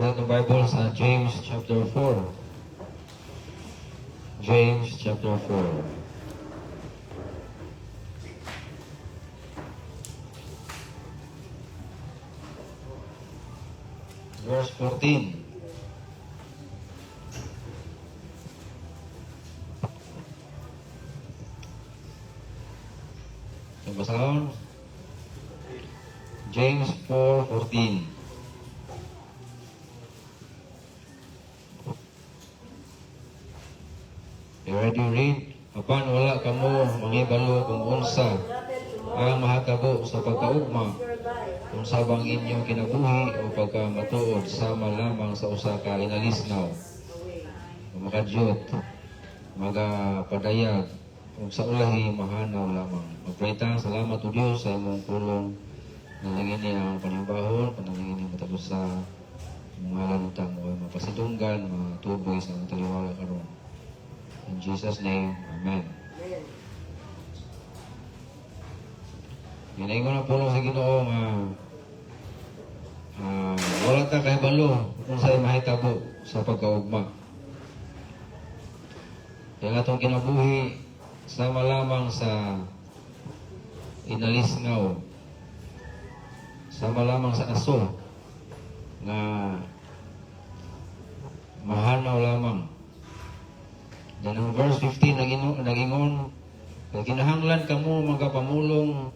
Read the Bible sa James chapter 4. James chapter 4. Verse 14. Basahon. James 4:14. You ready read? Apan wala kamo mangibalo kung unsa ang mahitabo sa pagkaugma, kung sabang inyong kinabuhi o pagkamatuod sama lamang sa usa ka inalisnaw, makadyot, magapadayag, kung sa ulahi mahanaw lamang. Magpray-ta, salamat o Diyos sa imong pulong. Nalingin ang panibahon, panalingin ang matagos sa mga lanutang o mapasidunggan, matuboy sa mga taliwala karon. In Jesus' name, Amen. Ginayin ko na pulong sa Ginoo nga wala ta kay balo kung sa'y mahitabo sa pagkaugma. Kaya nga itong kinabuhi sama lamang sa inalisngaw, sama lamang sa aso nga mahanaw lamang. Dan ang verse 15 nagingon, kinahanglan kamo magapamulong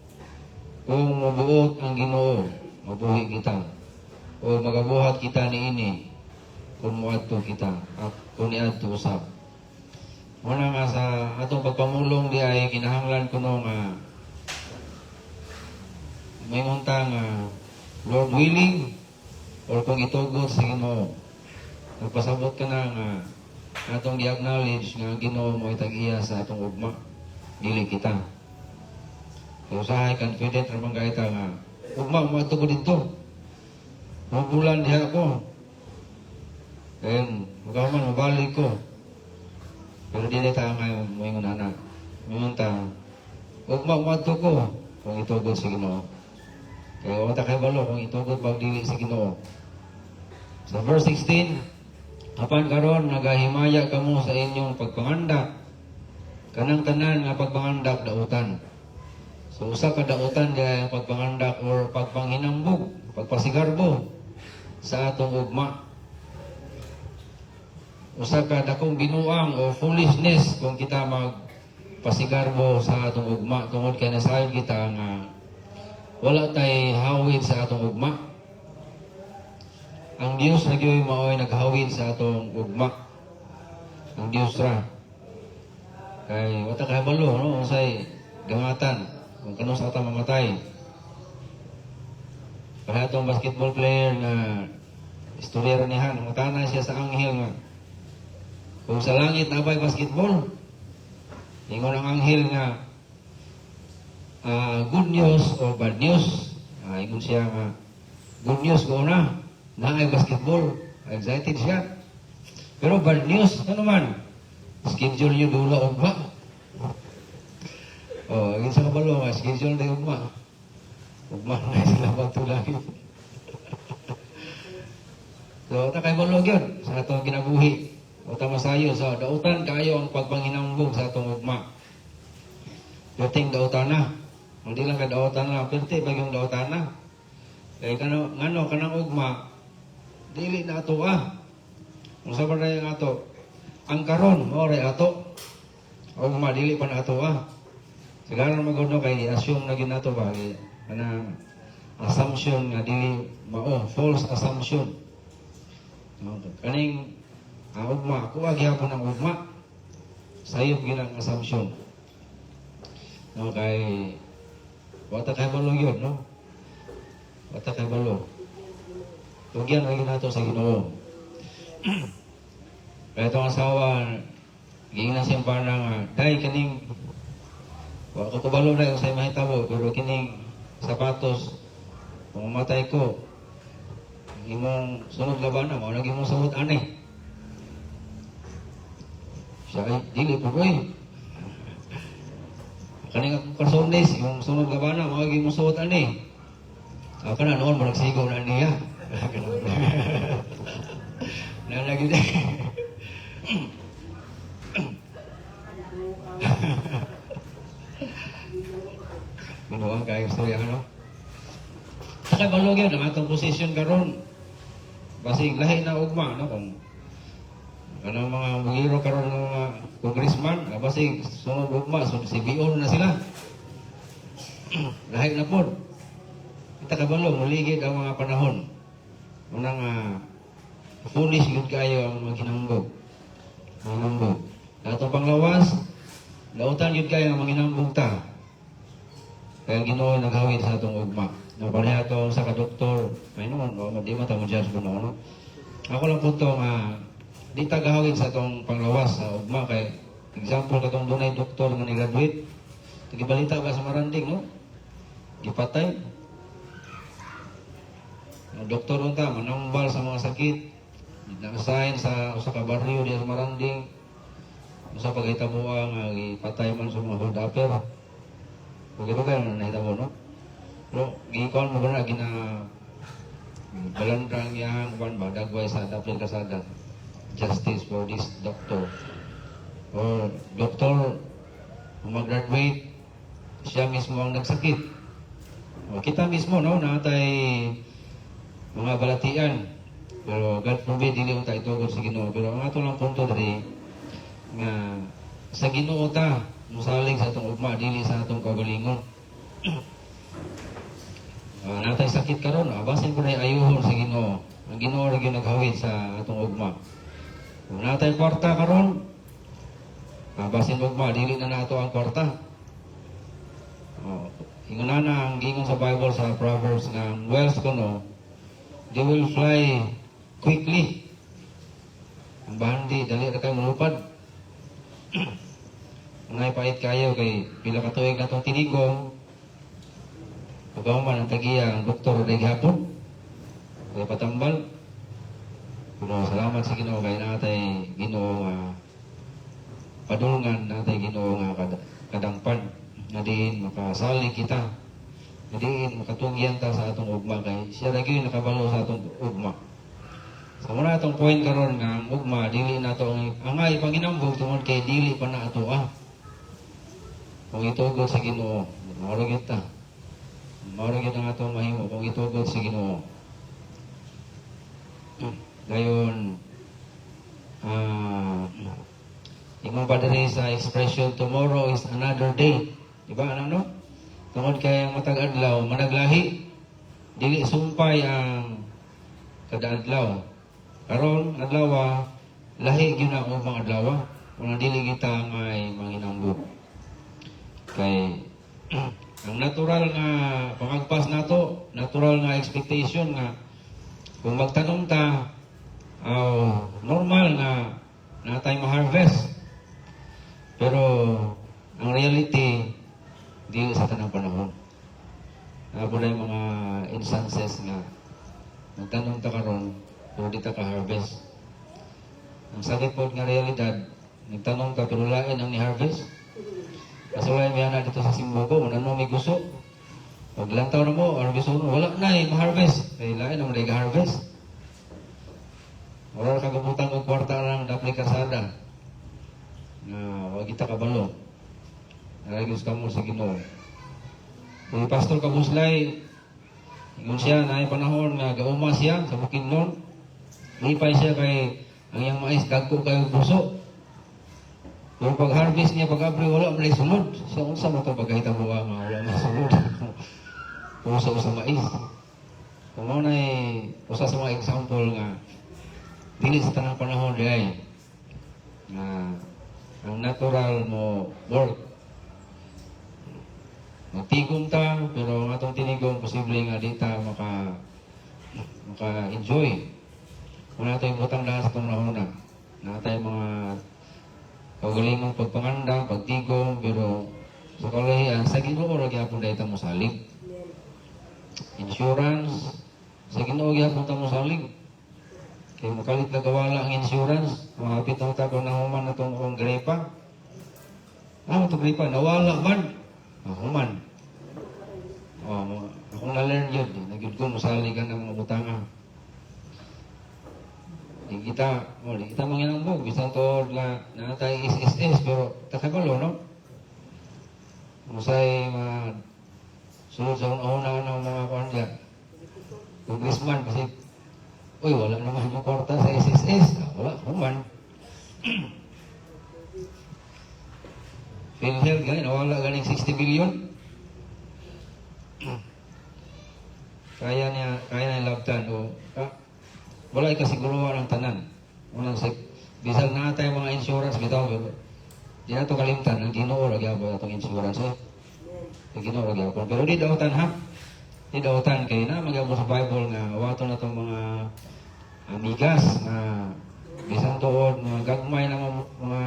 kung mabuot ang Ginoo, mabuhi kita, o magabuhat kita niini kung muadto kita, at kung niadto usab. Muna nga sa atong pagpamulong di ay kinahanglan kuno nga may muntang Lord willing, or kung itugot sa Ginoo, nagpasabot ka na nga atong i-acknowledge nga ang Ginoo mo itag-iya sa atong ugma, dili kita. So usahay confident ramang gaita nga ugma mo ato ko dito, mabulan diha ako, then magaman mabalik ko, pero dili ta nga moingon ana minunta ugma mo ato ko kung itugot sa Ginoo. Kaya wala kay balo kung itugot bag dili sa Ginoo. Sa verse 16, apan karon nagahimaya kamo sa inyong pagpangandak, kanang tanan nga pagpangandak dautan. So usa ka dautan diay ang pagpangandak or pagpanghinambog, pagpasigarbo sa atong ugma. Usa ka dakong binuang o foolishness kung kita magpasigarbo sa atong ugma, tungod kay nasayon kita nga wala tay hawid sa atong ugma. Ang Dios na gyoy maoy naghawid sa atong ugma. Ang Dios ra. Kay wata kay balo no unsay gamatan kung kanus ata mamatay. Para atong basketball player na istorya nihan, mutana siya sa anghel nga kung sa langit na ba'y basketball, ingon ang anghel nga good news or bad news. Ingon siya nga good news ko na ay basketball, excited siya. Pero bad news ano man, schedule niyo dula ugma. Agin sa kabalo nga schedule na ugma. Ugma na sila pagtulagi. So ta kay balog yun sa atong kinabuhi. O ta masayo sa dautan kayo ang pagpanghinambog sa atong ugma. Dating dautan na. Hindi lang ka dautan na, perti bagyong dautan na. Kaya kanang ugma dili na ato kung sa ba yung ato ang karon mo rin ato ugma dili pa na ato sigara magano kay assume na ginato ba kanang assumption nga dili mao, false assumption. Kaning ugma ako agyapon ang ugma sayop ginang assumption no kay wata kay balo yun no, wata kay balo. Tugyan lagi nato sa Ginoo. Kaya itong asawa, giingnan siyang parang dahil kining wala ko kabalo na yung sa'yo mahitabo, pero kining sapatos kung mamatay ko imong sunod labanan mo, lagi mong sahot ani siya ay dili po ko kaning akong karsones yung sunod labanan mo, lagi mong sahot ani. Ako na noon, maragsigaw na niya. Nalagid. Binuang kayo istorya, ano? Saka balog yun, ang atong posisyon karon. Basig lahi na ugma, no? Kung kanang mga mungiro karon ng mga congressman, basig sunod ugma, so si Bion na sila. Lahi na po. Kita kabalo, muligid ang mga panahon. Unang foolish yun kayo ang mga hinambog. Hinambog. Atong panglawas, lautan yun kayo ang mga hinambog ta. Kaya Ginoo naghawid sa atong ugma. Napareha to sa kadoktor. May naman, di mata mo judge ko no. Ako lang po ito di tagahawid sa atong panglawas sa ugma. Kay example katong dunay doktor nga ni-graduate. Tigibalita ba sa Maranding, no? Gipatay. Ang doktor unta manambal sa mga sakit. Nag-assign sa usa ka baryo diya sa Maranding. Usa pagahitamuang gipatay man sa mga hold upper. Begitu kan nahitabo, no? Pero gikon mo na balandrang yang kuan ba dagway sa dapil kasada. Justice for this doctor. Or doktor mag-graduate siya mismo ang nagsakit. O, kita mismo no natay mga balatian. Pero God forbid dili unta itugod sa Ginoo. Pero ang ato lang punto diri nga sa Ginoo ta musalig sa atong ugma dili sa atong kaugalingon. Natay sakit karon, basin ko na ayuhon sa Ginoo. Ang Ginoo ra gyud naghawid sa atong ugma. Kung natay kwarta karon, basin ugma dili na nato ang kwarta. Ingon na ang gingon sa Bible sa Proverbs nga wealth kuno, they will fly quickly. Ang bandi dali ra kay mulupad. Ngay pait kayo kay pila ka tuig natong tinigong. Pagkaman ang tagiya ang doktor day gihapon. Kay patambal. Kuno salamat sa Ginoo kay natay Ginoo nga padulngan natay Ginoo nga kadangpan. Nga diin makasalig kita. Nga diin makatungyan ta sa atong ugma kay siya lagi nakabalo sa atong ugma. So muna atong point karon nga ang ugma dili nato angay panginambog tungod kay dili pa na ato Kung itugod sa Ginoo, mao kita. Mao gyud ang atong mahimo kung itugod sa Ginoo. Dayon ingon pa diri sa expression tomorrow is another day. Diba ano? Tungod kay ang matag adlaw managlahi dili sumpay ang kada adlaw. Karon adlaw lahi gyud na ang mga adlaw. Kung dili kita may manginambog. Kay ang natural nga pangagpas nato, natural nga expectation nga kung magtanong ta normal nga natay ma-harvest. Pero ang reality di sa tanang panahon. Napo na yung mga instances nga magtanong ta karon pero di ta ka-harvest. Ang sakit po nga realidad, nagtanong ka pero lain ang ni-harvest. Kasulay mo yan dito sa Simbogo, manano may gusto. Pag ilang taon na mo, or gusto mo, wala na ma-harvest. Kaya lain ang nag-harvest. Wala kagabutang o kwarta lang dapli kasada. Wag kita kabalo. Naragos ka mo sa Ginoo. Kung Pastor Kabuslay, ingon siya na panahon nga gauma siya sa Bukidnon. Lipay siya kay ang iyang mais dagko kayo buso. Yung pag-harvest niya, pag-abri, wala man sunod. Siya, unsa mo ito pagkahita mo nga, wala man sunod. Puso sa mais. Kung mo na usa sa mga example nga, dili sa tanang panahon diay, na ang natural mo work. Magtigom ta, pero ang atong tinigom, posible nga di ta maka-enjoy. Kung nato yung butang lahat sa itong nahuna, nato yung mga kaugalingong pagpanganda, pagtigom, pero sa kalahian, sa Ginoo ra gyapon dayta mo salig. Insurance, sa Ginoo gyapon ta mo salig. Kay makalit na gawala ang insurance, mahapit ang tako na human na itong akong grepa. Itong grepa, nawala man. Human. Akong na-learn yun. Nagyod ko, masalig ka ng mga butanga. di kita manginambog, bisan to na natay SSS, pero takabalo, no? Musay sunod sa una ng mga kanya. Congressman, kasi, uy, wala naman yung kwarta sa SSS. Wala, naman. PhilHealth, ganyan, nawala ganing 60 billion. Kaya niya labtan, o, wala ikasiguruhan ng tanan. Unang bisag na tayo mga insurance, bitaw, di na ito kalimtan, ang Ginoo lagi ako itong insurance, eh. Ang Ginoo lagi ako. Pero di dautan, ha? Di dautan, kayo na, mag-abo sa Bible nga, wato na itong mga amigas, na bisang tuod, mga gagmay na mga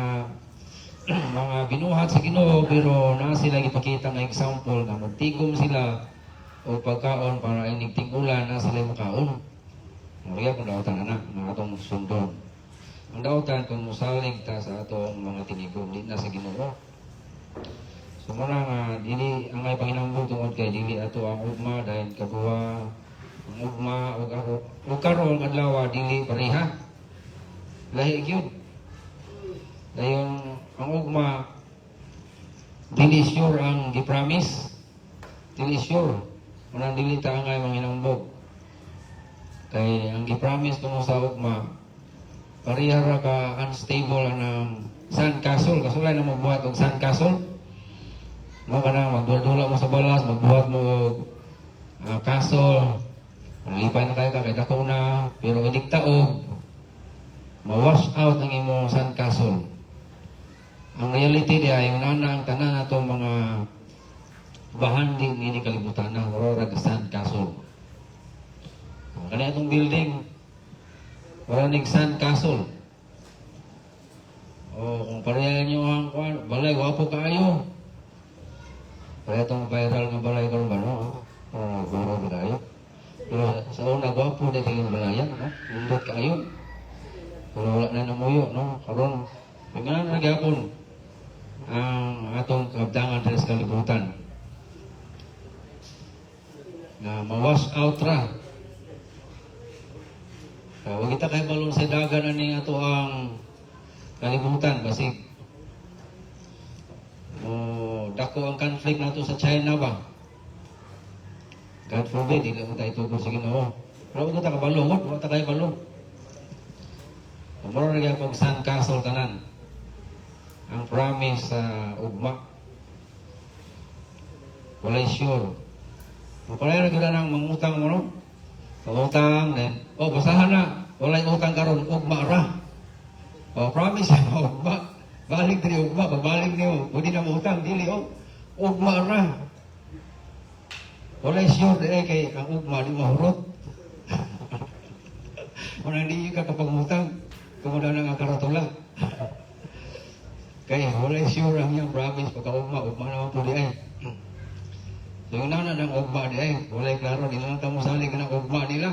mga binuhat sa Ginoo, pero na sila ipakita ng example na magtigom sila o pagkaon para inigting ulan na sila makaon. Mariya kung dautan na mga atong sundon. Ang dautan kung musalig ta sa atong mga tinigom, di na sa Ginoo. So muna nga, dili ang ay Panginoon tungod kay dili ato ang ugma dahil kabuwa ang ugma o karon adlaw dili pareha. Lahi gyud. Dayon ang ugma dili sure ang gipromise. Dili sure. Muna dili ta ang ay manginambog. Kay ang gipromise kuno sa ugma pareha ra ka unstable ang sandcastle. Kasulay na magbuhat og sandcastle. Mo kana magdula mo sa balas, magbuhat mo og castle. Lipay na kayo kay dako na, pero idigta og ma-wash out ang imong sandcastle. Ang reality diya yung nana ang tanan natong mga bahan din ini kalibutan na wala ra sandcastle. Kani atong building wala ning sandcastle. O kung pareha nyo ang balay, wapo kayo. Kaya itong viral ng balay karon ba, no? Viral ba kayo? Pero sa una, wapo na tingin balayan, no? Lindot kayo. Pero wala na namuyo, no? Karon, pagkanan na gapon ang atong kabdangan sa kalibutan. Na ma-wash out ra. Huwag kita kayo balong sa dagan na ato ang kalibutan kasi dako ang conflict nato sa China ba? God forbid, hindi mo tayo tugod sa Ginoo. Pero huwag kita kabalo, huwag tayo balo. Mura na kaya sandcastle tanan. Ang promise sa ugma. Walay sure. Pagpalaya na kita ng mangutang mo, no? Pangutang, then, basahan na. Walay utang karon ugma ra. Promise ya, ugma. Balik din ugma, babalik niyo. Pwede na utang, dili, ugma ra. Walay sure din kay ang ugma di mahurot. Kung hindi ka kapag utang, kumuda na nga karatula. Kaya walay sure ang iyang promise pagka-ugma naman po di ay. So yung nana ng ugma di ay, walay klaro, di lang tamo salig ng ugma nila.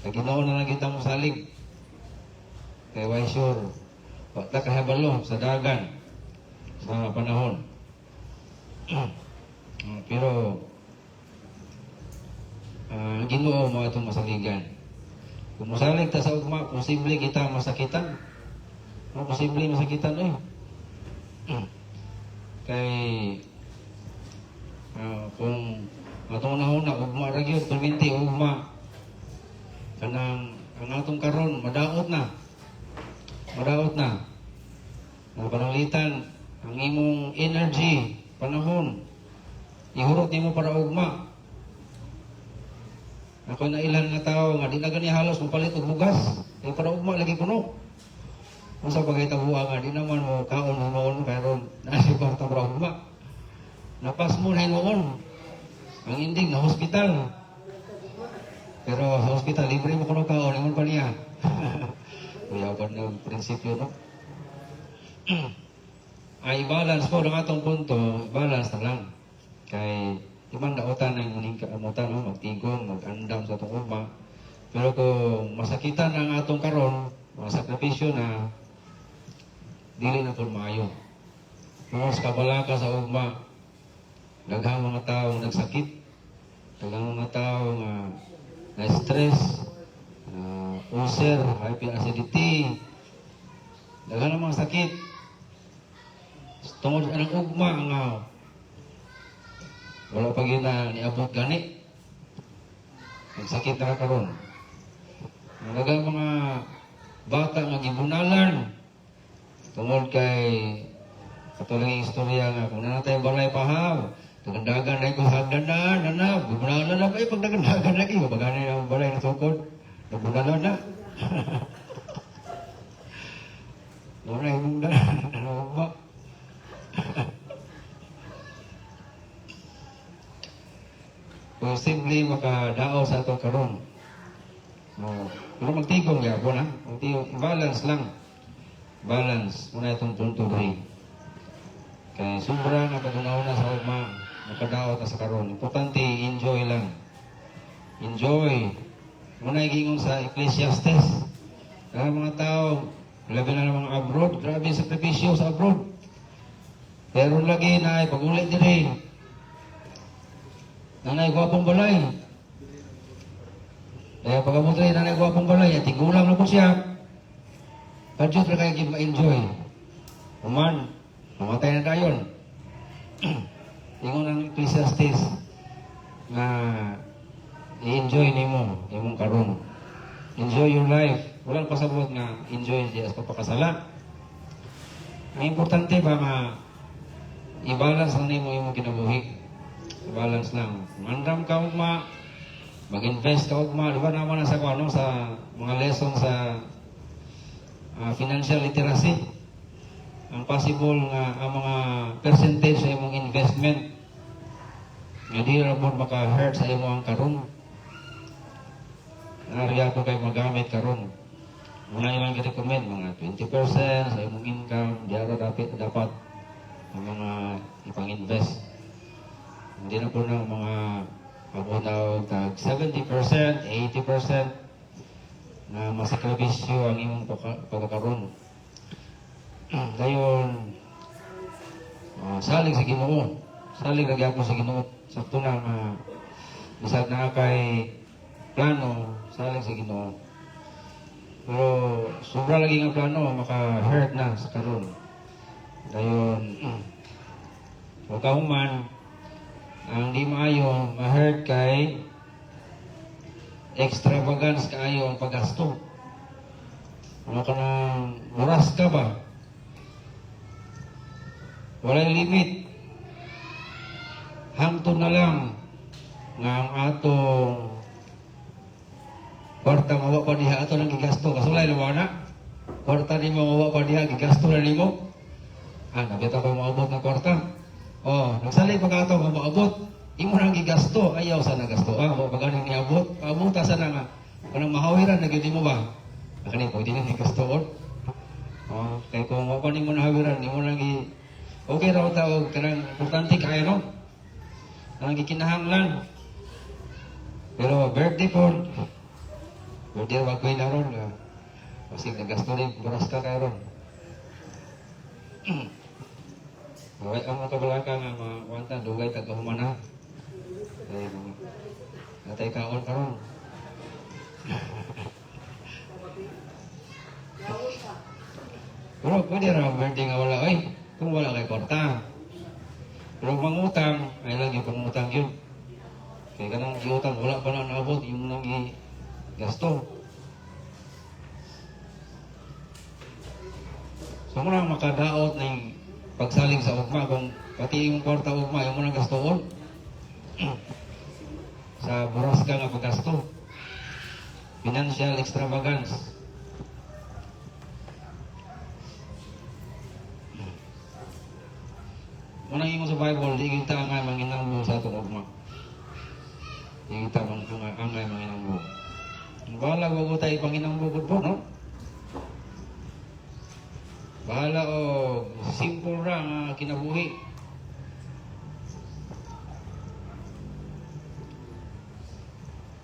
Naginaw na lang kita mo salig. Kaya why sure, wakta kahabalo sa dagan sa panahon. Pero ang Ginoo mo itong masaligan. Kung masalig ta sa ugma, posible kita masakitan. Posible masakitan kay kung atong nahuna ugma ra gyud perminti ugma kanang ang atong karon madaot na pananglitan ang imong energy panahon ihurot nimo para ugma. Ako na ilan nga tao nga di na gani halos mapalit og bugas kay para ugma lagi kuno. Unsa bagay tabuha nga di naman mo kaon mo noon pero nasi kwarta para ugma. Napas mo na noon. Ang ending na hospital. Pero sa hospital libre mo kuno kaon ingon pa niya. Kuya pa ng prinsipyo no. Ay balance po ang atong punto, balance na lang. Kay iman dautan ang muning kaamutan no, magtigom, mag-andam sa atong ugma. Pero kung masakitan ang atong karon, masakripisyo na dili na po maayo. Mas kabalaka sa ugma, daghang mga tao nagsakit, daghang mga tao na stress, ulcer, hyperacidity, daghan ng mga sakit. Tungod anang ugma nga wala pa gyud na niabot gani. Nagsakit na karon. Daghang mga bata nga gibunalan tungod kay katulang istorya nga kung nanatay balay pahaw, dagan-dagan na ko hagdanan, na gibunalan na kay pag dagan-dagan lagi mabagani ang balay na tukod. Nabunalan na. Wala yung ano ba? Posible makadao sa ato karon. Pero magtigong yapon ha. Magtigong, balance lang. Balance. Muna itong punto rin. Kaya sobra nga pag-una sa ugma, makadao ta sa karon. Importante, enjoy lang. Enjoy. Muna igingon sa Ecclesiastes. Kaya mga tao, labi na ng mga abroad, grabe yung sakripisyo sa abroad. Pero lagi na ay pag-ulit din nanay gwapong balay. Kaya pag-abot rin nanay gwapong balay, at tigulang na po siya. Padyot na kayo ma-enjoy. Uman, mamatay na tayo. Ingon ang Ecclesiastes na i-enjoy nimo imong karon. Enjoy your life. Walang pasabot nga enjoy di as pagpakasala. Ang importante ba nga i-balance lang nimo imong kinabuhi. I-balance lang. Mandam ka ugma, mag-invest ka ugma, diba naman sa ano sa mga lesson sa financial literacy. Ang possible nga ang mga percentage sa imong investment nga di ra mo maka-hurt sa imong karon. Nariya ko kay magamit karon. Muna ilang i-recommend mga 20% sa imong income, diara dapat ang mga ipang-invest. Hindi na po ng mga pag-unaw tag 70%, 80% na masakripisyo ang imong pagkakaroon. Dayon, salig sa Ginoo. Salig na gyapon sa Ginoo. Sakto na bisag na kay plano, salig sa Ginoo. Pero sobra lagi nga plano, maka-hurt na sa karon. Dayon, huwag ka human, ang di maayo, ma-hurt kay extravagance kaayo ang paggasto. Ano ka nang muras ka ba? Walang limit. Hangtod na lang nga ang atong kwarta mawa pa diha ato nang gigasto. Kasulay na na. Kwarta ni mo mawa pa diha, gigasto na nimo. Nabita ko maabot na kwarta. Nagsalig pa ato nga maabot. Imo nang gigasto, ayaw sa nagasto. Pag ganun niabot, paabuta sa na nga. Kanang mahawiran, naghindi mo ba? Kani, pwede na gigastoon. Kaya kung wapa ni mo nahawiran, imo nang okay raw tawag, kanang importante kaya no? Kanang gikinahanglan. Pero birthday po, birthday wag ko'y naroon. Kasi nagasto rin, buras ka kaya ron. Ang mga kabalaka nga mga wanta, dugay tagahuman na. Natay kaon karon. Pero pwede ra birthday nga wala ay kung wala kay kwarta. Pero mangutang, ay lang yung pangutang yun. Kaya kanang iutang wala pa na naabot yung nang gasto. So muna makadaot ng pagsaling sa ugma kung pati yung kwarta ugma yung muna gastoon. Sa buras ka nga paggasto. Financial extravagance. Unang ingon sa Bible, di kita angay manginang mo sa itong ugma. Di kita angay manginang mo. Bahala wag tayo panginang mo po, no? Bahala o simple ra nga kinabuhi.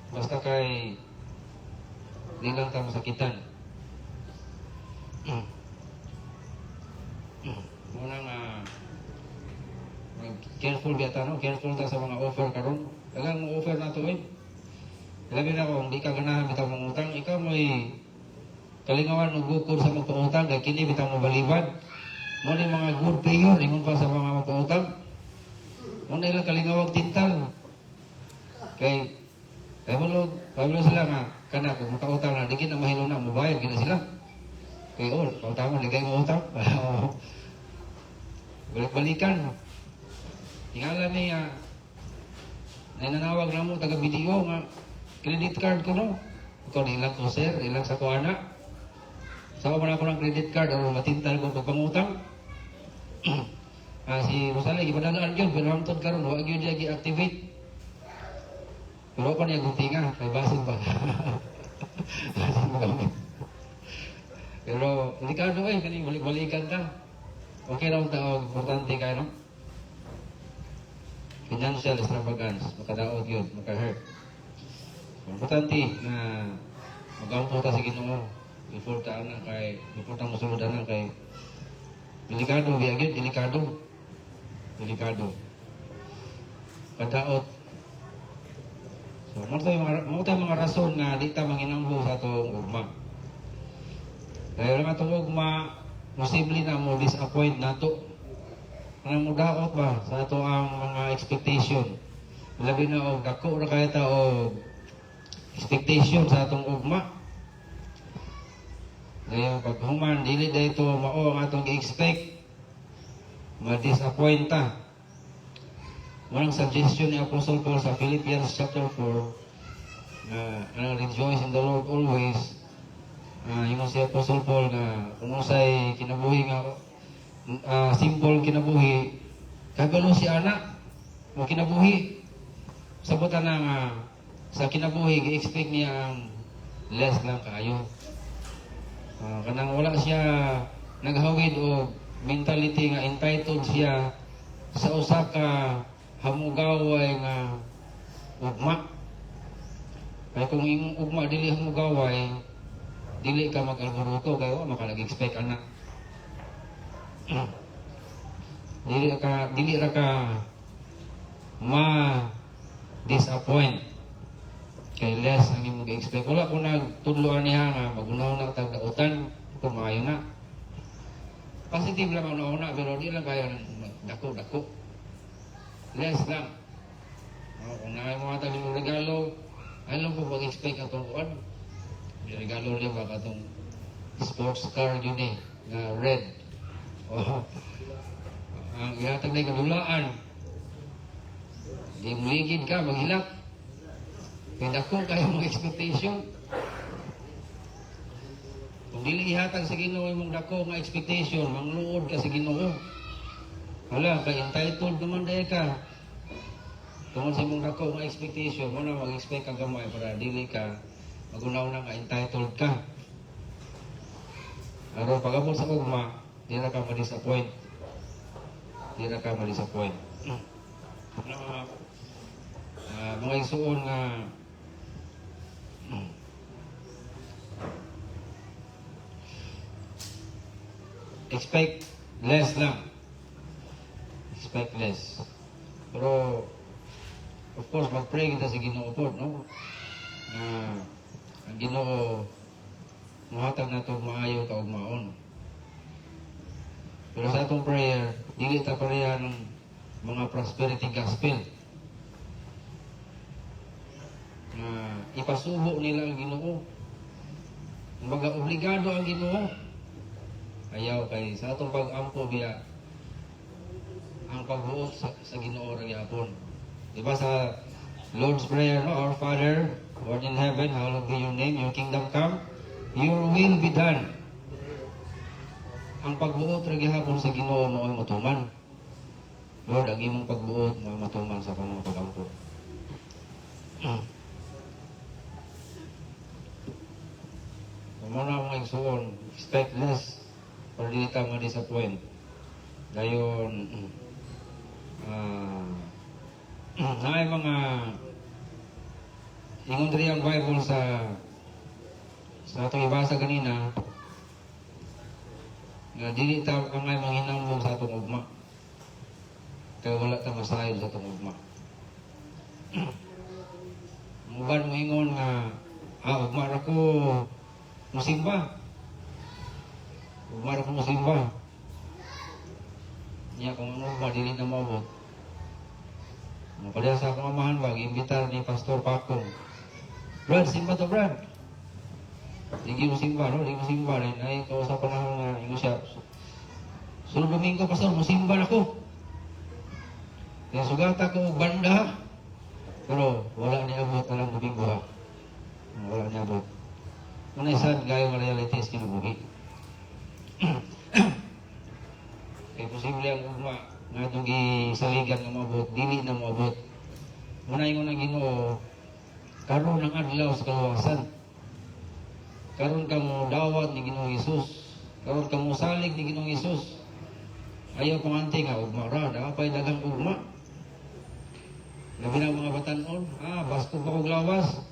Basta kay di lang ta masakitan. Muna nga careful biya ta, no? Careful ta sa mga offer karon. Dagang mo offer na to Labi na kung di ka ganahan bitang mangutang, ikaw mo'y kalingawan o bukod sa magpautang, kaya kini bitang mabalibad. Mo ni mga good payor, ingon pa sa mga magpautang. Mo na ilang kalingawag tintal. Kaya mo sila nga, kana kung makautang na, di na mahilo na, mabayad, gina sila. Kaya pautang mo, ligay mo utang. Balik-balikan. Tingala niya, nananawag na mo, taga-video nga, credit card ko no. Ikaw na ilang ko sir, ilang sa ko anak. Saka mo na ako ng credit card o matintal ko pagpangutang. Si Rosales, ipadalaan yun, pero hamtod ka ron, huwag yun diya i-activate. Pero pa niya guntinga, may basin pa. Basin pa kami. Pero, delikado kaning balik-balikan ka. Okay lang tao, importante ka, no? Financial extravagance, makadaot yun, maka-hurt. Importante na mag-ampo ta sa Ginoo before ta musulod na kay delikado biyagid, delikado kadaot. So mo tayo mga rason nga di ta manginangbo sa atong ugma. Dahil ang atong ugma posible na mo disappoint nato. Ang mudaot ba sa ato ang mga expectation. Labi na og dako ra kay ta og expectation sa atong ugma. Dahil pag human, dili dahito mao ang atong i-expect, ma-disappoint ta. Walang suggestion ni Apostle Paul sa Philippians chapter 4 na rejoice in the Lord always. Yung si Apostle Paul na kung usay kinabuhi nga simple kinabuhi, kagalo si anak mo kinabuhi. Sabutan na nga sa kinabuhi, i-expect niya ang less lang kayo. Kanang wala siya naghawid o mentality nga entitled siya sa usa ka hamugaway nga ugma. Kaya kung imong ugma dili hamugaway, dili ka mag-alboruto kayo makalag-expect anak. dili ra ka ma-disappoint. Kay less ang imong gi-expect. Wala ko nagtudloan niya nga magunaw na tagdautan kung maayo na. Positive lang ang una, pero di lang kaya dako. Less lang. Kung nakaya mga tagin ng regalo, alam ko mag-expect atong kuwan. Yung regalo niya baka itong sports car yun na red. Ang ihatag na kalulaan. Di muligid ka, maghilak. Kaya dako kayo mga expectation. Kung dili ihatag sa Ginoo imong dako nga expectation, mangluod ka sa Ginoo. Wala, kay entitled naman dahil ka. Tungkol sa imong dako nga expectation, mo na mag-expect ka gamay para dili ka magunaw na nga entitled ka. Pero pag-abot sa ugma, di na ka ma-disappoint. Mga isuon nga expect less lang. Expect less. Pero, of course, mag-pray kita sa Ginoo po, no? Ang Ginoo, mahatag na ito maayo ka ugmaon. Pero sa itong prayer, dili ta pareha ng mga prosperity gospel. Ipasubo nila ang Ginoo. Kumbaga, obligado ang Ginoo. Ayaw kay sa atong pag-ampo biya ang pagbuot sa Ginoo ra gyapon. Diba sa Lord's Prayer, no? Our Father, who art in heaven, hallowed be your name, your kingdom come, your will be done. Ang pagbuot ra gyapon sa Ginoo mao matuman. Lord, ang imong pagbuot mao matuman sa kanang pag-ampo. Muna mga igsuon, expect less para di ka ma-disappoint. Dayon, ay mga ingon rin ang Bible sa atong ibasa kanina nga dili ta angay manghinambong sa atong ugma. Kaya wala ta masayod sa atong ugma. uban mo ingon nga, ugma ra ko musimba. Ugma ra ko musimba. Niya kung ano ba, dili na maabot. Padahal sa akong amahan ba, imbitar ni Pastor Pakong. Brad, simba to Brad. Hindi mo simba, no? Hindi mo simba rin. Ay, kausapan ako nga, ingo siya. Sunod Domingo, Pastor, musimba na ko. Kaya sugata ko banda. Pero wala niya abot na lang Domingo ha. Wala niya abot. Muna isan, gaya nga realities kinubuhi. Kaya posible ang ugma nga itong isaligan nga maabot, dili na maabot. Muna yung nang Ginoo, karon ng adlaw sa kaluwasan. Karon ka mo dawat ni Ginoong Hesus. Karon ka mo salig ni Ginoong Hesus. Ayaw panganti nga, ugma ra, dapat dagang ugma. Labi na mga batanon, basto pa kong lawas,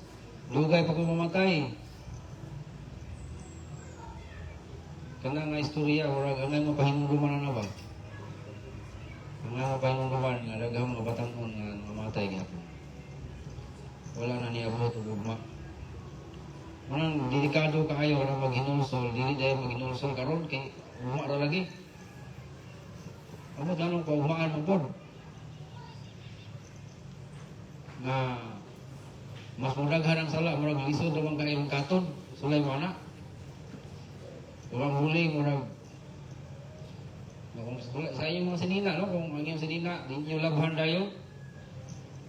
dugay pa kong mamatay. Kana nga istorya, orag angay mo pahinuluman na ba? Angay mo pahinuluman nga daghang mga batanon nga mamatay gyapon. Wala na niabot og ugma. Manang delikado kaayo na maghinulsol, dili dahil maghinulsol karon kay ugma ra lagi. Amo tanong pa umaan mo pod. Na mas mudaghan ang sala, murag lisod naman kayo ng katon, sulay mo na. Kurang huli, murag sa inyong mga sinina, no? Kung ang iyong sinina, di nyo labhan dayo,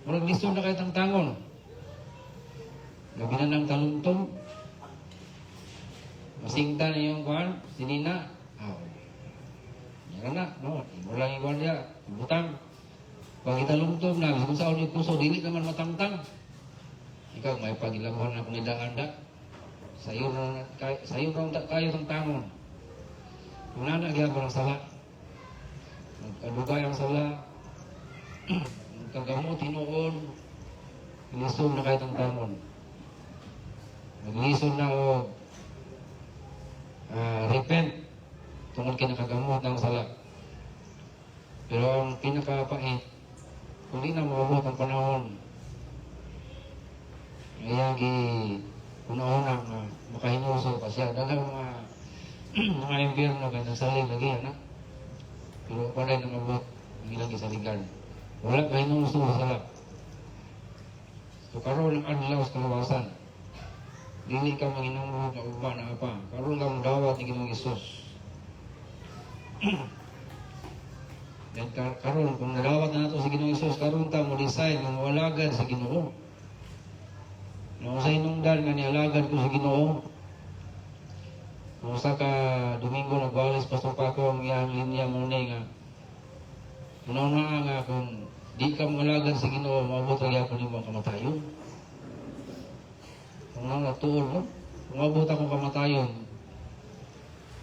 murag lisod na kayo tang tangon. Gabi na ng taluntong, masingta na yung kuhan, sinina, yan na, no? Mula yung kuhan niya, butang. Pag italungtong na, kung saan yung puso, dili naman matangtang. Ikaw, may pagilamuhan na kung idaan-anda. Sayo na kayo ng tamon. Kung nanagyan ko ng sala, magkadugay ang sala, magkagamot, hinuon, ilisod na kayo ng tamon. Maglisod na o repent tungkol kinakagamot ng sala. Pero ang pinakapait, kung di na maabot ang panahon, kaya una-una nga makahinuso pa siya. Dalang mga impyerno kayo nasalig lagi, na? Pero pa rin ang abot ang ilang isaligan. Wala kahinuso sa so karoon ang adlaw sa kaluwasan. Dili ka manginungho na ugma na apa. Karoon ka mong dawat ni Ginoong Hesus. Dan karon kung nadawat na nato si Ginoong Hesus, karon ta mo decide nga mawalagan sa Ginoo. Nung sa inungdan nga nialagan ko sa Ginoo, nung sa ka Domingo nagwalis Pastor Paco ang iyang linya mo nga nga kung di ka mawalagan sa Ginoo, maabot ra gyapon imong kamatayon. Kung natuol mo, umabot akong kamatayon.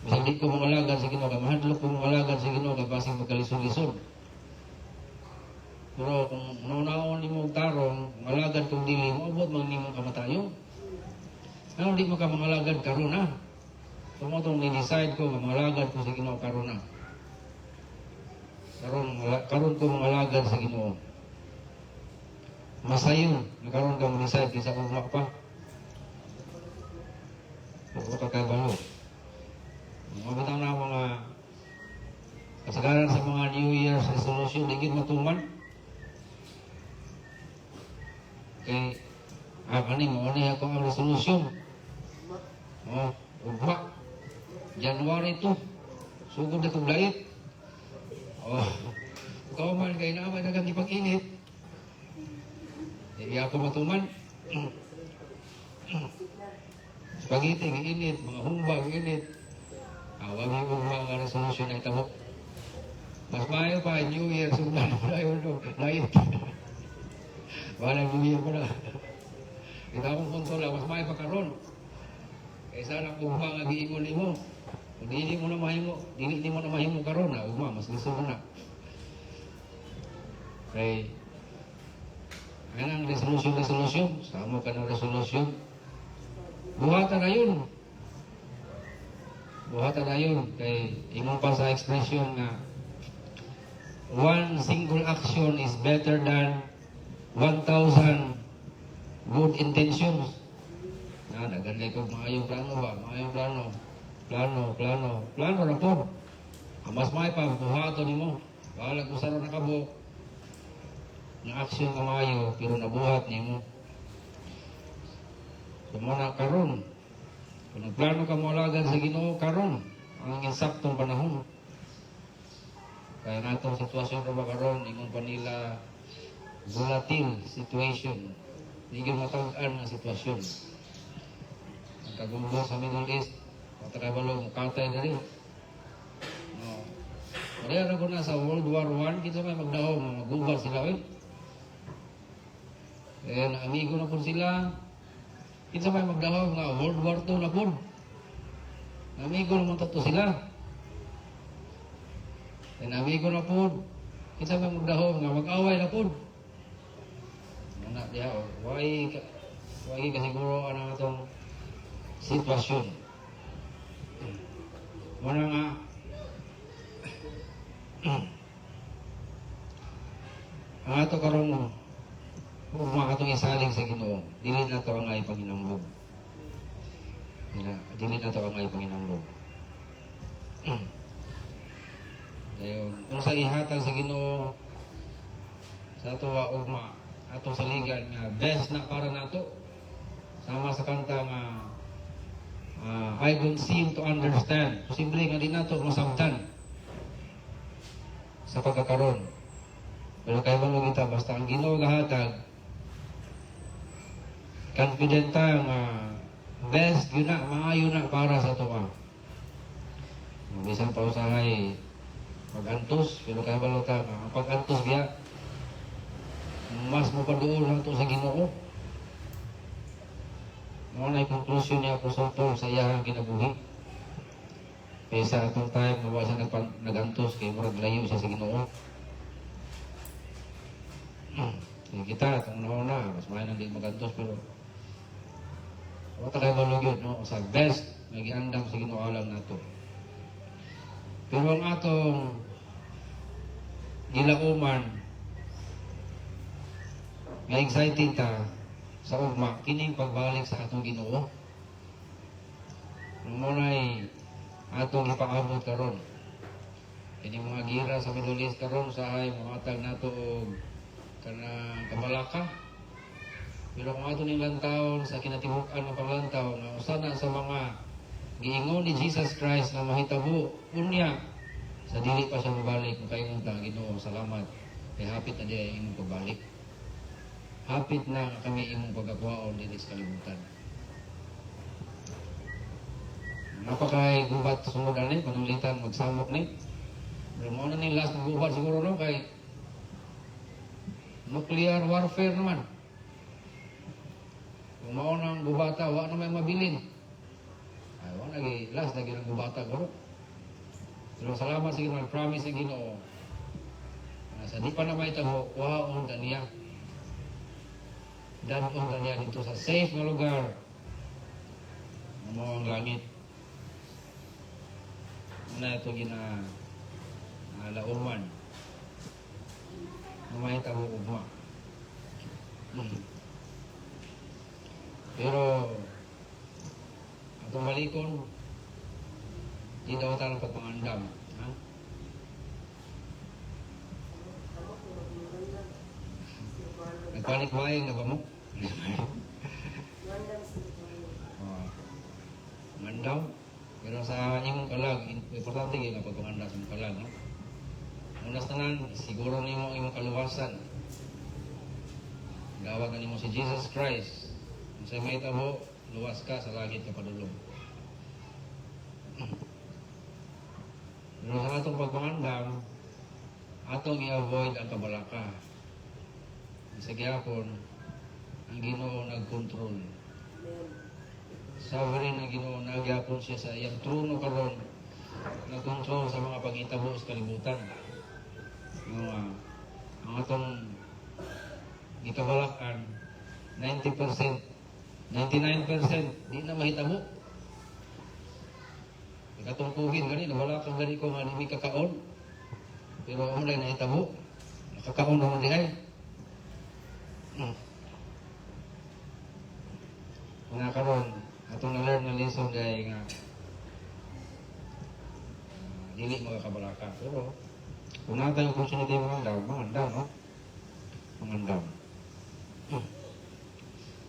Kasi di ko mawalagan sa Ginoo, mahadlok ko mawalagan sa Ginoo, kaya basing magkalisod-lisod. Pero kung naunaon ni mong tarong, malagad kong dili, maabot man ni mong kamatayon. Ano di mo ka mangalagad karon na? So mo itong ni-decide ko, mangalagad ko sa Ginoo karon na. Karon ko mangalagad sa Ginoo. Masayon, nakaroon ka mo-decide kaysa ugma pa. Huwag ka kabalo. Mabitaw na mga kasagaran sa mga New Year's resolution, hindi matuman. Kaya, mo ako ang resolution. Ugma. January 2. Sugod na itong lait. Ikaw man, kaya naman nagang ipag-init. Hindi ako matuman. Spaghetti, init. Mga humbag, init. Huwag yung mga resolution na itamo. Mas mayo pa, New Year, sundan mo na yun. Lait. Walang New Year mo na. Ito akong kontrola, mas mayo pa karon. Kaysa lang ugma nga giingon mo. Kung dili mo na mahimo, dili mo na mahimo karon na ugma, mas gusto mo na. Okay. Ganang resolution. Sama ka ng resolution. Buhatan na yun. Kay imong pa sa expression nga one single action is better than 1,000 good intentions. Naganday ko maayong plano ba? Maayong plano. Plano na po. Mas may pa, buhato ni mo. Bahala kung saan nakabuk. Na aksyon ka maayo, pero nabuhat ni mo. So, muna karon. Kung nagplano ka mo alagan sa Ginoo karon, ang insaktong panahon. Kaya nga itong sitwasyon na ba karon, ingon pa nila, volatile situation. Hindi ka matawag-an ng sitwasyon. Ang kagumbo sa Middle East, patakabalo, mukatay na rin. No. Kaya na ko na sa World War I, kita may magdahong, magubar sila eh. Kaya na amigo na po sila, kita may magdahong nga World War II na po. Amigo naman tato sila. Kaya na amigo na po, kita may magdahong nga mag-away na po. Muna diya, why ka siguro ano itong sitwasyon. Muna nga, ang ato karong kung makatong isaling sa Ginoo, dili na ito ang ay Panginambog. Dili na ito ang ay Panginambog. Kung sa ihatag sa Ginoo, sa ato wa ugma, ato saligan nga best na para nato, sama sa kanta nga I don't seem to understand. Posible nga di nato masabtan sa pagkakaroon. Pero kaya ba mo kita, basta ang Ginoo gahatag, confident tayo nga best yun na, maayo na para sa tuwa. Bisan pa usahay pag-antos, pero kaya ba ta, ang pag-antos biya, mas mapadoon lang ito sa Ginoo. Mga na konklusyon niya Apostol Paul sa iyang kinabuhi. Kaya sa atong time, mabasa nag-antos, kaya marag layo siya sa Ginoo. Kita, itong nauna, mas mahal nang di mag-antos, pero wata kayo malong yun, no? Sa best, nag-iandam sa Ginoo alam na ito. Pero ang atong gilauman, nga excited ta sa ugma, kining pagbalik sa atong Ginoo. Nung muna'y atong ipaabot karon. Kining mga gira sa Middle East karon sa ay mamatag nato og kanang kabalaka. Pero kung ato ning lantawon sa kinatibuk-an ng paglantaw na usana sa mga giingon ni Jesus Christ na mahitabo unya sa dili pa siya mabalik kung kayo ta Ginoo salamat kay hapit na diay imong pagbalik. Hapit na kami imong pagkakuhaon dili sa kalibutan. Napakay gubat sunod ani panulitan magsamok ni. Pero mo na ni last na gubat siguro no kay nuclear warfare naman. Kung mao nang gubata wa na may mabilin. Ay wa na gi last na gyud gubata ko. Pero salamat sa Ginoo, promise sa Ginoo. Sa di pa na may taho, wahaon kaniya. Danon kaniya dito sa safe na lugar. Mo ang langit. Na ito lauman. May taho ugma. Pero atong malikon, di daw tayo pagpangandam. Ha? Nagpanik-waing na ba mo? Mandam. Pero sa imong kalag, importante kayo na pagpangandam sa imong kalag. No? Unas tanan, siguro nimo imong kaluwasan. Gawag na nimo si Jesus Christ. Kung sa may tabo, luwas ka sa langit ka padulong. Pero sa atong pagpangandam, atong i-avoid ang kabalaka. Sa gyapon, ang Ginoo nag-control. Sovereign ang Ginoo, nagyapon siya sa iyang trono karon, nag-control sa mga pangitabo sa kalibutan. Ang atong gikabalakan, 90%, 99% di na mahitabo. Katong COVID gani wala kang gani ko nga may kakaon. Pero ang na itabo. Nakakaon naman di ay. nga karon atong na-learn nga lesson kay nga dili magakabalaka. Pero kung natin yung opportunity mangandam, no? Mangandam.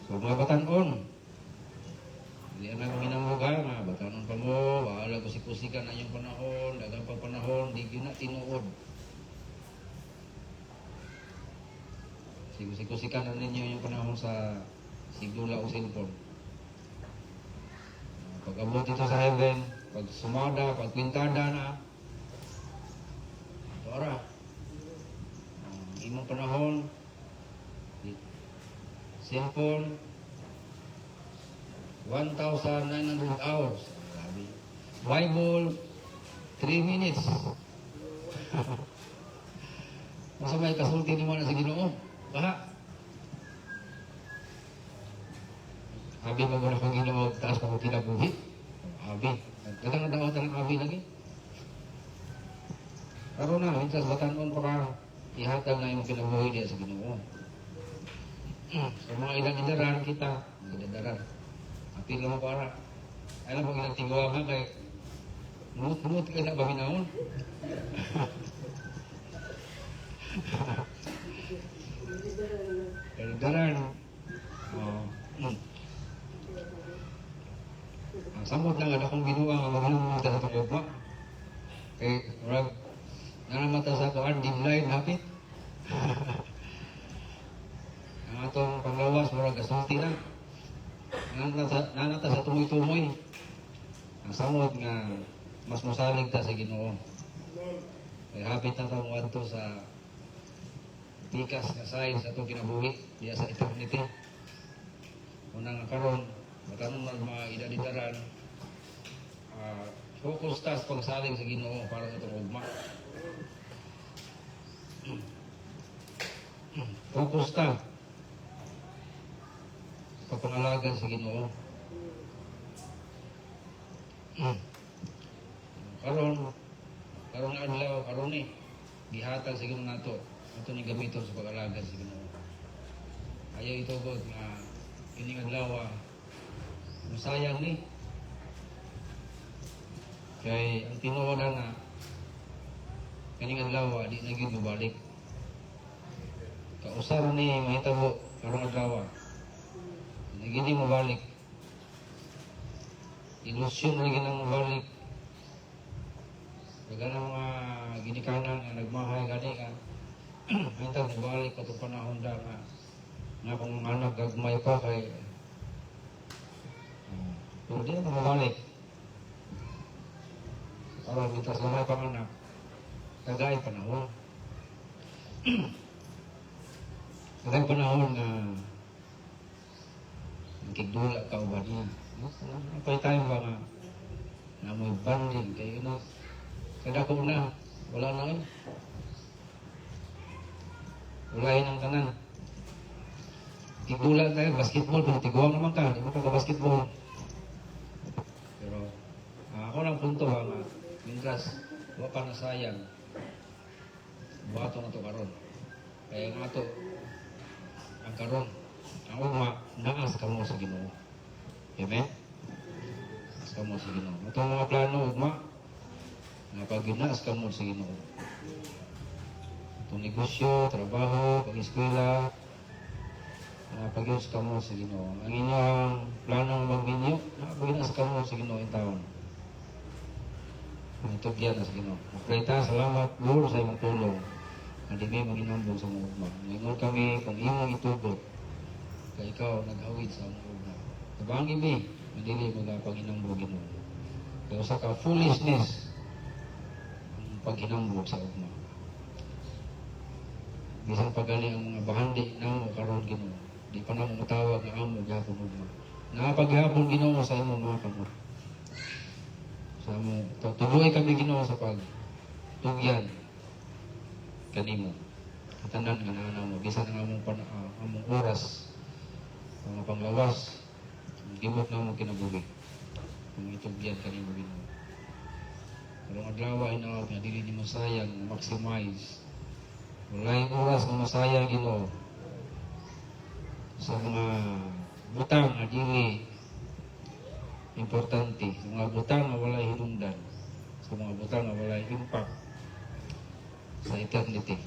So mga batanon, hindi na kami namuga, mga batanon pa mo, wala ko sikusikan na yung panahon, dagang pa panahon, di na tinuod. Sikusikan na ninyo yung panahon sa sigula o cellphone. Pag abot ito sa heaven, pag sumada, pag pintada na, ito ara. Imong panahon, cellphone, 1,900 hours. Bible, 3 minutes. Masa may kasulti naman na sa Ginoo. Baha. Abi mo muna kung Ginoo, taas pa ko kinabuhi. Abi. Datang na dawatan ng abi lagi. Karoon na, minsan batanon pa ka, ihatag na yung kinabuhi diya sa Ginoo. So mga ilang idaran kita, idaran. Apil na mo para. Alam mo ilang tinggawa ka kay munut ka na ba minahon? Idaran. Ang samot na nga akong ginuwa nga maginumata sa tugma. Kay murag nanamata sa kuan di blind hapit. Ang atong panglawas murag kasulti na. Nanata sa tumoy-tumoy. Ang samot nga mas mosalig ta sa Ginoo. Kay hapit na ta mo adto sa tikas nga sign sa itong kinabuhi diya sa eternity. Unang karon matanon man mga idadidaran, focus ta sa pagsalig sa Ginoo para sa itong ugma. Focus ta sa pangalagan sa Ginoo. Karon adlaw karon ni gihatag sa Ginoo nato. Ito ni gamiton sa pag-alaga sa Ginoo. Ayaw ito god nga kining adlaw masayang ni. Kay ang tinuod na kining adlaw di na gyud mabalik. Kausar ni mahitabo karong adlaw. Hindi mabalik. Ilusyon na ginang mabalik. Daga mga ginikanan nga nagmahay gani ka. Hintag mabalik pa itong panahon da nga kung anak gagmay pa kay pero di na mabalik. Para mitas na may panganak kagay panahon. Kagay panahon na nagkigdula ka uban niya. Napay tayo ba nga na may banding kayo na kada ko na wala na yun. Ulahin ang tanan. Tigulan tayo, basketball, pero tiguang naman ka, di mo ka basketball. Pero, ako lang punto ha, mientras, wala pa nasayang, buhato na to karon. Kaya nga to, ang karon, ang uma, naas ka mo sa Ginoo. Amen? Naas ka mo sa Ginoo. Ito ang mga plano, uma, napag-inaas ka mo sa Ginoo. Itong negosyo, trabaho, pag-eskwela, pag-ius ka mo sa Ginoo. Ang inyong planong magminyo, pag-inas ka mo sa Ginoo yung taon. Ito yan sa Ginoo. Makrita, salamat Lord sa imong tulong. Hindi may maginambong sa mga ugma. Ngayon kami kung imong itugot, kaya ikaw nag-awid sa mga ugma. Tabang ibi, madili magpaginambong Ginoo. Kaya sa ka foolishness, ang paghinambong sa ugma. Bisang pagaling ang mga bahandi na mo karon Ginoo. Di pa na mo matawag nga amo gyapon mo. Nakapaghapon Ginoo sa imong mga kamot. Sa mo tuloy kami Ginoo sa pag tugyan kanimo. Katanan nga na mo bisan ang among oras ang panglawas gibot na mo kinabuhi. Kung itugyan kanimo Ginoo. Pero adlaw ay na dili ni mo sayang maximize. Walay oras na masayang Ginoo sa mga butang na dili importante. Sa mga butang nga walay hinungdan. Sa mga butang nga walay impact sa eternity.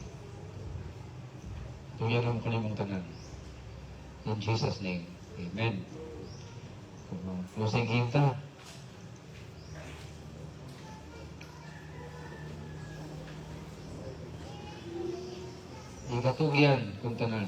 Tuyan ang kanimong tanan. In Jesus' name. Amen. Closing hymn ta. Ikatugyan kung tanan.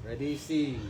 Ready, sing.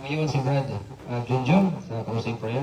Ngayon si Brad Junjun sa closing prayer.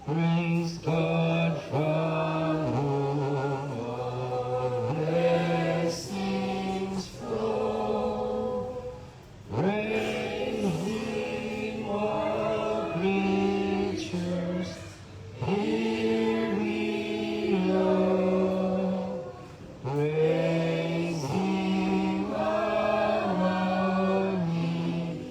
Praise God from